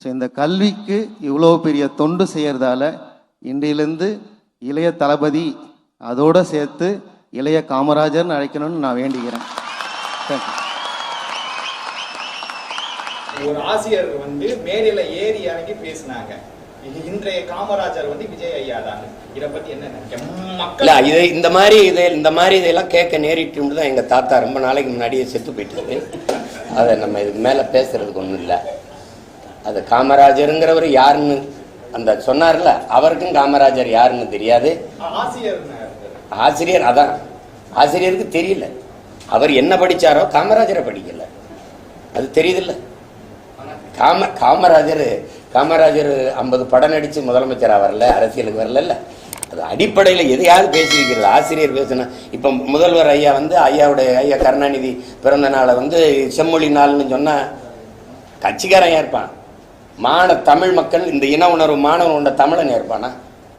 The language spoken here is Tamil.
ஸோ இந்த கல்விக்கு இவ்வளோ பெரிய தொண்டு செய்கிறதால இன்றையிலேருந்து இளைய தளபதி அதோடு சேர்த்து இளைய காமராஜர்னு அழைக்கணும்னு நான் வேண்டிக்கிறேன். தேங்க்யூ. ஒரு ஆசிரியர் மேடையில் ஏறி இறங்கி பேசினாங்க, இன்றைய காமராஜர் விஜய் ஐயா தான். இதை பத்தி என்ன நினைக்க இதை இந்த மாதிரி இதெல்லாம் கேட்க நேரிட்டு தான் எங்க தாத்தா ரொம்ப நாளைக்கு முன்னாடியே செத்து போயிட்டு. அதை நம்ம இதுக்கு மேல பேசுறதுக்கு ஒன்றும் இல்லை. அது காமராஜருங்கிறவர் யாருன்னு அந்த சொன்னார்ல, அவருக்கும் காமராஜர் யாருன்னு தெரியாது. ஆசிரியர் அதான் ஆசிரியருக்கு தெரியல. அவர் என்ன படிச்சாரோ காமராஜரை படிக்கல, அது தெரியுதுல்ல. காமராஜர் 50 படம் நடிச்சு முதலமைச்சராக வரல, அரசியலுக்கு வரல. அது அடிப்படையில் எதையாவது பேசி வைக்கிறது. ஆசிரியர் பேசினா இப்போ முதல்வர் ஐயா ஐயா கருணாநிதி பிறந்த நாளை செம்மொழி நாள்னு சொன்னால் கட்சிக்காரன் ஏற்பான். தமிழ் மக்கள் இந்த இன உணர்வு மாணவன் உண்ட தமிழன் ஏற்பானா?